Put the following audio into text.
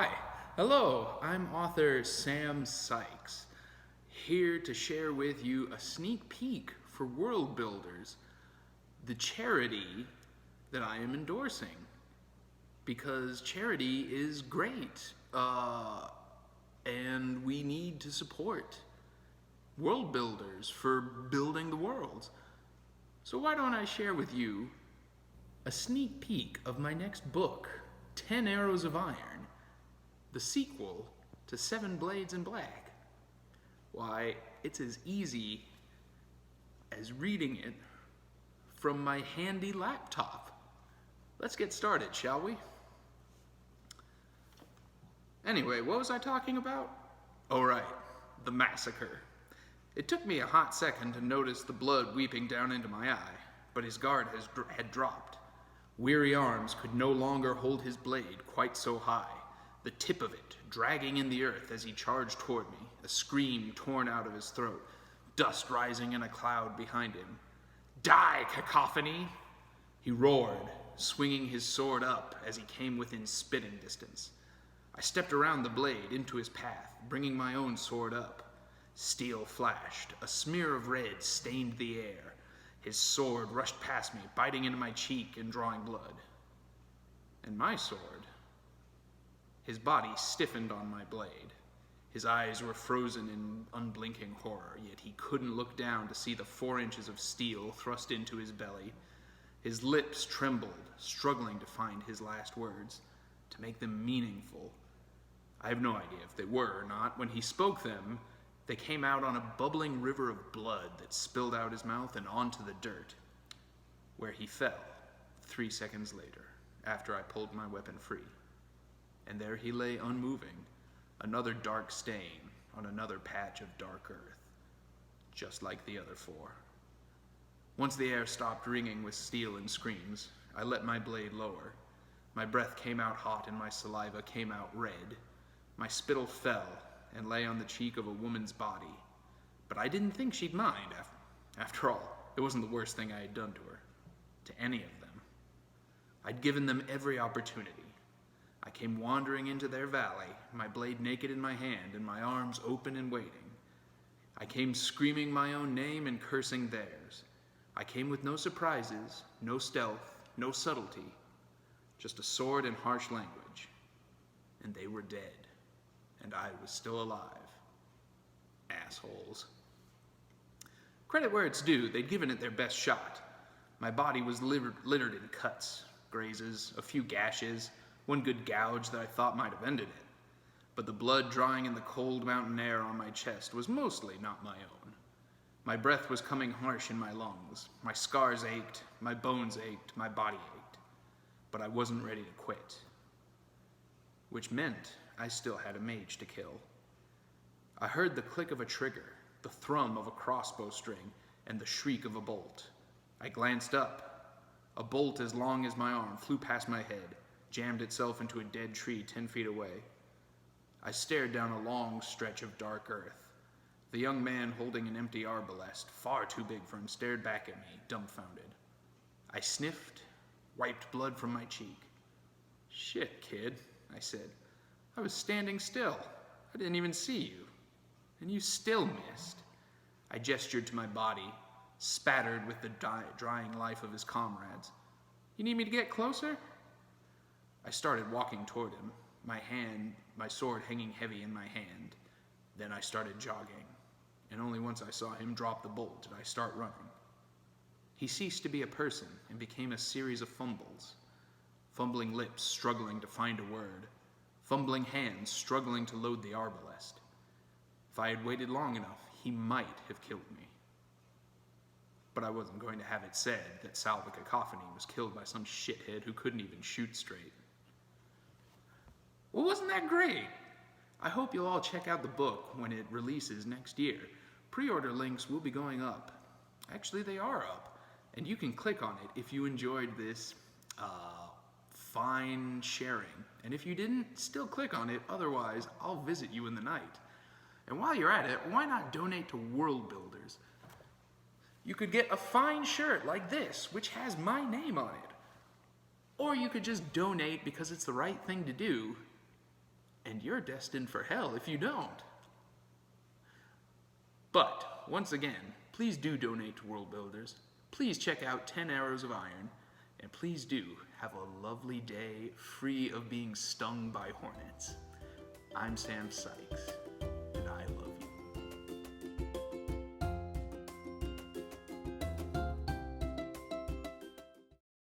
Hi, hello, I'm author Sam Sykes, here to share with you a sneak peek for Worldbuilders, the charity that I am endorsing. Because charity is great, and we need to support Worldbuilders for building the world. So why don't I share with you a sneak peek of my next book, 10 Arrows of Iron, the sequel to 7 Blades in Black. Why, it's as easy as reading it from my handy laptop. Let's get started, shall we? Anyway, what was I talking about? Oh right, the massacre. It took me a hot second to notice the blood weeping down into my eye, but his guard had dropped. Weary arms could no longer hold his blade quite so high, the tip of it dragging in the earth as he charged toward me, a scream torn out of his throat, dust rising in a cloud behind him. Die, cacophony! He roared, swinging his sword up as he came within spitting distance. I stepped around the blade into his path, bringing my own sword up. Steel flashed, a smear of red stained the air. His sword rushed past me, biting into my cheek and drawing blood. And my sword, his body stiffened on my blade. His eyes were frozen in unblinking horror, yet he couldn't look down to see the 4 inches of steel thrust into his belly. His lips trembled, struggling to find his last words, to make them meaningful. I have no idea if they were or not. When he spoke them, they came out on a bubbling river of blood that spilled out his mouth and onto the dirt, where he fell 3 seconds later, after I pulled my weapon free. And there he lay unmoving, another dark stain on another patch of dark earth, just like the other 4. Once the air stopped ringing with steel and screams, I let my blade lower. My breath came out hot and my saliva came out red. My spittle fell and lay on the cheek of a woman's body. But I didn't think she'd mind. After all, it wasn't the worst thing I had done to her, to any of them. I'd given them every opportunity. I came wandering into their valley, my blade naked in my hand and my arms open and waiting. I came screaming my own name and cursing theirs. I came with no surprises, no stealth, no subtlety, just a sword and harsh language. And they were dead. And I was still alive. Assholes. Credit where it's due, they'd given it their best shot. My body was littered in cuts, grazes, a few gashes, one good gouge that I thought might have ended it. But the blood drawing in the cold mountain air on my chest was mostly not my own. My breath was coming harsh in my lungs. My scars ached, my bones ached, my body ached. But I wasn't ready to quit. Which meant I still had a mage to kill. I heard the click of a trigger, the thrum of a crossbow string, and the shriek of a bolt. I glanced up. A bolt as long as my arm flew past my head, jammed itself into a dead tree 10 feet away. I stared down a long stretch of dark earth. The young man holding an empty arbalest, far too big for him, stared back at me, dumbfounded. I sniffed, wiped blood from my cheek. "Shit, kid," I said. "I was standing still. I didn't even see you. And you still missed." I gestured to my body, spattered with the drying life of his comrades. "You need me to get closer?" I started walking toward him, my sword hanging heavy in my hand. Then I started jogging, and only once I saw him drop the bolt did I start running. He ceased to be a person and became a series of fumbles. Fumbling lips struggling to find a word. Fumbling hands struggling to load the arbalest. If I had waited long enough, he might have killed me. But I wasn't going to have it said that Sal the Cacophony was killed by some shithead who couldn't even shoot straight. Well, wasn't that great? I hope you'll all check out the book when it releases next year. Pre-order links will be going up. Actually, they are up. And you can click on it if you enjoyed this fine sharing. And if you didn't, still click on it. Otherwise, I'll visit you in the night. And while you're at it, why not donate to Worldbuilders? You could get a fine shirt like this, which has my name on it. Or you could just donate because it's the right thing to do and you're destined for hell if you don't. But, once again, please do donate to Worldbuilders. Please check out 10 Arrows of Iron, and please do have a lovely day free of being stung by hornets. I'm Sam Sykes.